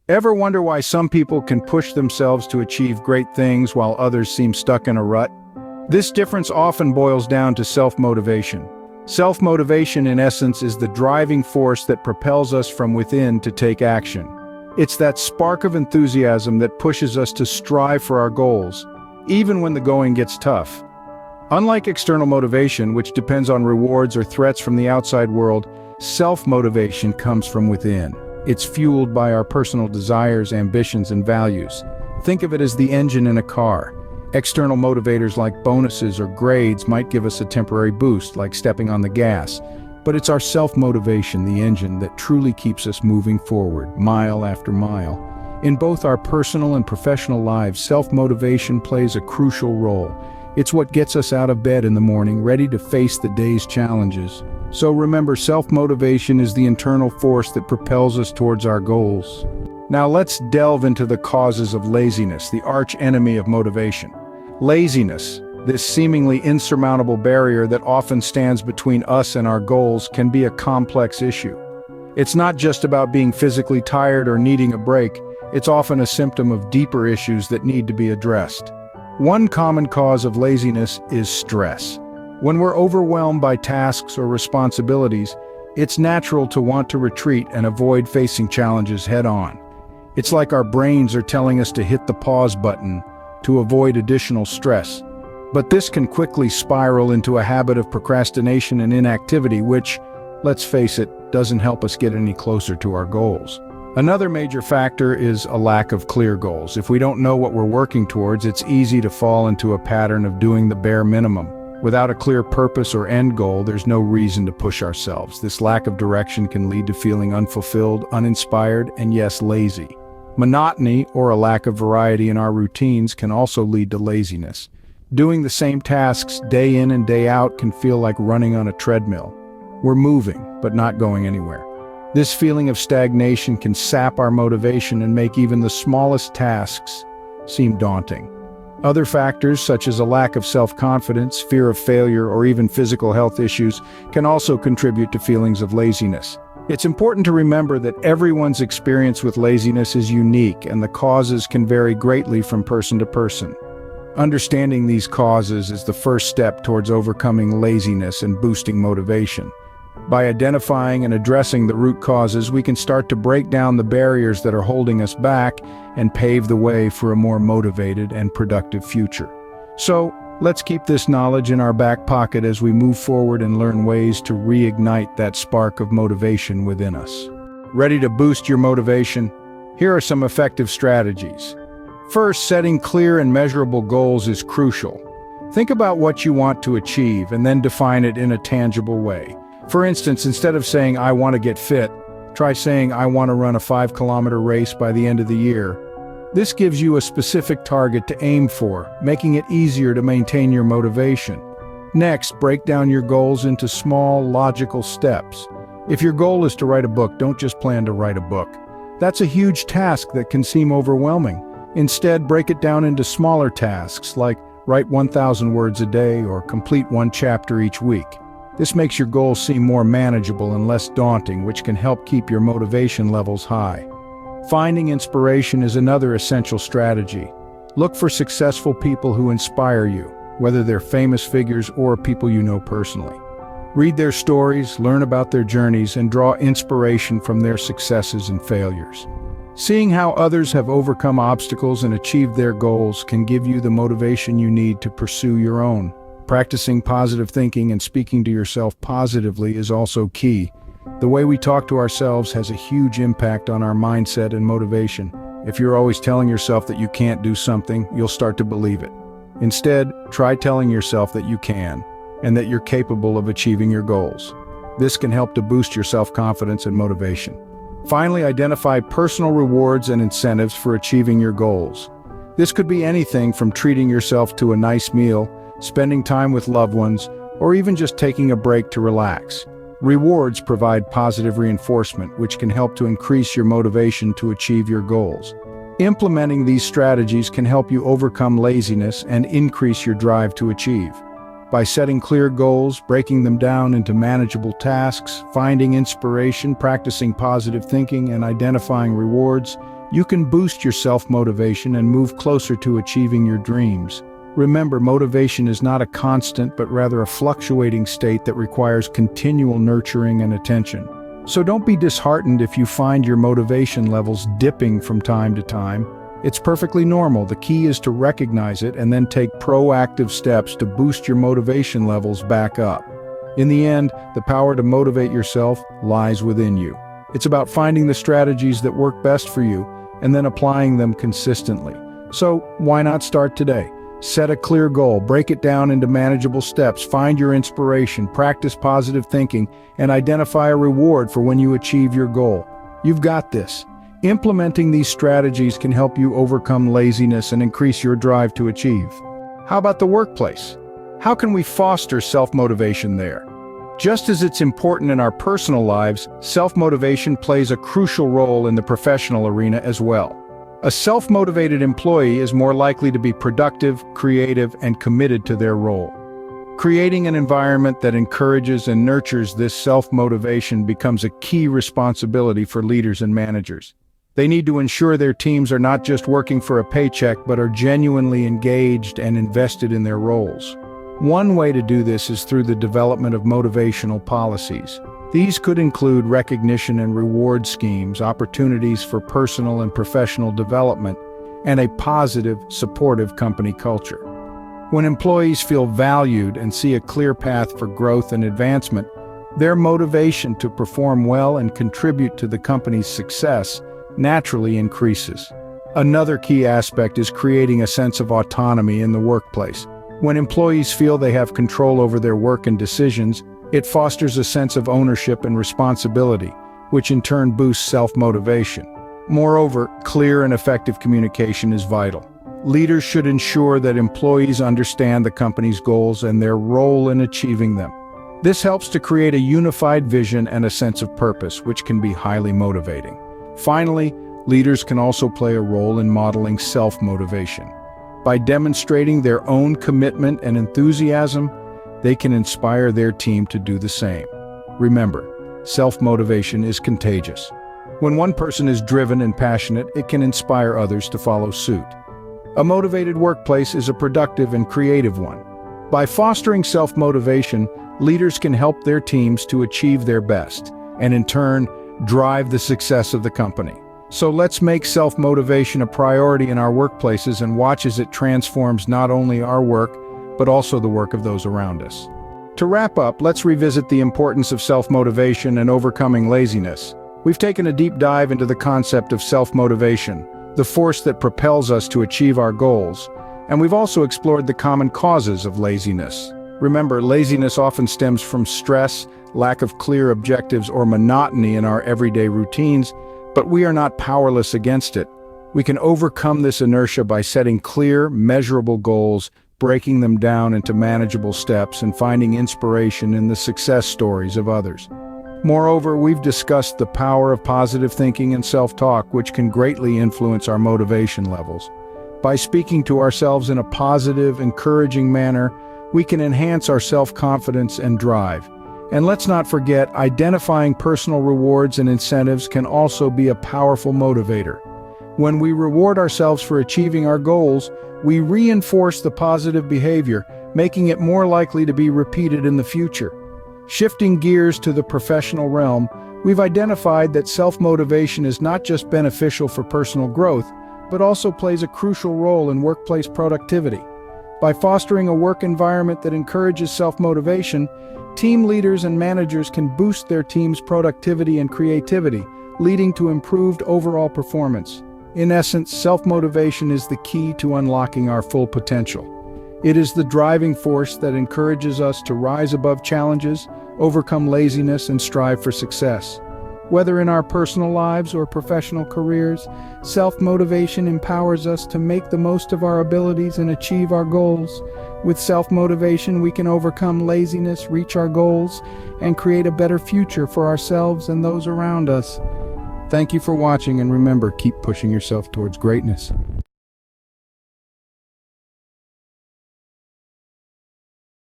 Ever wonder why some people can push themselves to achieve great things while others seem stuck in a rut? This difference often boils down to self-motivation. Self-motivation, in essence, is the driving force that propels us from within to take action. It's that spark of enthusiasm that pushes us to strive for our goals, even when the going gets tough. Unlike external motivation, which depends on rewards or threats from the outside world, self-motivation comes from within. It's fueled by our personal desires, ambitions, and values. Think of it as the engine in a car. External motivators like bonuses or grades might give us a temporary boost, like stepping on the gas. But it's our self-motivation, the engine, that truly keeps us moving forward, mile after mile. In both our personal and professional lives, self-motivation plays a crucial role. It's what gets us out of bed in the morning, ready to face the day's challenges. So remember, self-motivation is the internal force that propels us towards our goals. Now let's delve into the causes of laziness, the arch enemy of motivation. Laziness, this seemingly insurmountable barrier that often stands between us and our goals, can be a complex issue. It's not just about being physically tired or needing a break, it's often a symptom of deeper issues that need to be addressed. One common cause of laziness is stress. When we're overwhelmed by tasks or responsibilities, it's natural to want to retreat and avoid facing challenges head-on. It's like our brains are telling us to hit the pause button to avoid additional stress. But this can quickly spiral into a habit of procrastination and inactivity, which, let's face it, doesn't help us get any closer to our goals. Another major factor is a lack of clear goals. If we don't know what we're working towards, it's easy to fall into a pattern of doing the bare minimum. Without a clear purpose or end goal, there's no reason to push ourselves. This lack of direction can lead to feeling unfulfilled, uninspired, and yes, lazy. Monotony, or a lack of variety in our routines, can also lead to laziness. Doing the same tasks day in and day out can feel like running on a treadmill. We're moving, but not going anywhere. This feeling of stagnation can sap our motivation and make even the smallest tasks seem daunting. Other factors, such as a lack of self-confidence, fear of failure, or even physical health issues, can also contribute to feelings of laziness. It's important to remember that everyone's experience with laziness is unique, and the causes can vary greatly from person to person. Understanding these causes is the first step towards overcoming laziness and boosting motivation. By identifying and addressing the root causes, we can start to break down the barriers that are holding us back and pave the way for a more motivated and productive future. So, let's keep this knowledge in our back pocket as we move forward and learn ways to reignite that spark of motivation within us. Ready to boost your motivation? Here are some effective strategies. First, setting clear and measurable goals is crucial. Think about what you want to achieve and then define it in a tangible way. For instance, instead of saying, "I want to get fit," try saying, "I want to run a 5-kilometer race by the end of the year." This gives you a specific target to aim for, making it easier to maintain your motivation. Next, break down your goals into small, logical steps. If your goal is to write a book, don't just plan to write a book. That's a huge task that can seem overwhelming. Instead, break it down into smaller tasks, like write 1,000 words a day or complete one chapter each week. This makes your goals seem more manageable and less daunting, which can help keep your motivation levels high. Finding inspiration is another essential strategy. Look for successful people who inspire you, whether they're famous figures or people you know personally. Read their stories, learn about their journeys, and draw inspiration from their successes and failures. Seeing how others have overcome obstacles and achieved their goals can give you the motivation you need to pursue your own. Practicing positive thinking and speaking to yourself positively is also key. The way we talk to ourselves has a huge impact on our mindset and motivation. If you're always telling yourself that you can't do something, you'll start to believe it. Instead, try telling yourself that you can, and that you're capable of achieving your goals. This can help to boost your self-confidence and motivation. Finally, identify personal rewards and incentives for achieving your goals. This could be anything from treating yourself to a nice meal, spending time with loved ones, or even just taking a break to relax. Rewards provide positive reinforcement, which can help to increase your motivation to achieve your goals. Implementing these strategies can help you overcome laziness and increase your drive to achieve. By setting clear goals, breaking them down into manageable tasks, finding inspiration, practicing positive thinking, and identifying rewards, you can boost your self-motivation and move closer to achieving your dreams. Remember, motivation is not a constant but rather a fluctuating state that requires continual nurturing and attention. So don't be disheartened if you find your motivation levels dipping from time to time. It's perfectly normal. The key is to recognize it and then take proactive steps to boost your motivation levels back up. In the end, the power to motivate yourself lies within you. It's about finding the strategies that work best for you and then applying them consistently. So, why not start today? Set a clear goal, break it down into manageable steps, find your inspiration, practice positive thinking, and identify a reward for when you achieve your goal. You've got this. Implementing these strategies can help you overcome laziness and increase your drive to achieve. How about the workplace? How can we foster self-motivation there? Just as it's important in our personal lives, self-motivation plays a crucial role in the professional arena as well. A self-motivated employee is more likely to be productive, creative, and committed to their role. Creating an environment that encourages and nurtures this self-motivation becomes a key responsibility for leaders and managers. They need to ensure their teams are not just working for a paycheck but are genuinely engaged and invested in their roles. One way to do this is through the development of motivational policies. These could include recognition and reward schemes, opportunities for personal and professional development, and a positive, supportive company culture. When employees feel valued and see a clear path for growth and advancement, their motivation to perform well and contribute to the company's success naturally increases. Another key aspect is creating a sense of autonomy in the workplace. When employees feel they have control over their work and decisions, it fosters a sense of ownership and responsibility, which in turn boosts self-motivation. Moreover, clear and effective communication is vital. Leaders should ensure that employees understand the company's goals and their role in achieving them. This helps to create a unified vision and a sense of purpose, which can be highly motivating. Finally, leaders can also play a role in modeling self-motivation. By demonstrating their own commitment and enthusiasm, they can inspire their team to do the same. Remember, self-motivation is contagious. When one person is driven and passionate, it can inspire others to follow suit. A motivated workplace is a productive and creative one. By fostering self-motivation, leaders can help their teams to achieve their best, and in turn, drive the success of the company. So let's make self-motivation a priority in our workplaces and watch as it transforms not only our work, but also the work of those around us. To wrap up, let's revisit the importance of self-motivation and overcoming laziness. We've taken a deep dive into the concept of self-motivation, the force that propels us to achieve our goals, and we've also explored the common causes of laziness. Remember, laziness often stems from stress, lack of clear objectives, or monotony in our everyday routines, but we are not powerless against it. We can overcome this inertia by setting clear, measurable goals, breaking them down into manageable steps, and finding inspiration in the success stories of others. Moreover, we've discussed the power of positive thinking and self-talk, which can greatly influence our motivation levels. By speaking to ourselves in a positive, encouraging manner, we can enhance our self-confidence and drive. And let's not forget, identifying personal rewards and incentives can also be a powerful motivator. When we reward ourselves for achieving our goals, we reinforce the positive behavior, making it more likely to be repeated in the future. Shifting gears to the professional realm, we've identified that self-motivation is not just beneficial for personal growth, but also plays a crucial role in workplace productivity. By fostering a work environment that encourages self-motivation, team leaders and managers can boost their team's productivity and creativity, leading to improved overall performance. In essence, self-motivation is the key to unlocking our full potential. It is the driving force that encourages us to rise above challenges, overcome laziness, and strive for success. Whether in our personal lives or professional careers, self-motivation empowers us to make the most of our abilities and achieve our goals. With self-motivation, we can overcome laziness, reach our goals, and create a better future for ourselves and those around us. Thank you for watching, and remember, keep pushing yourself towards greatness.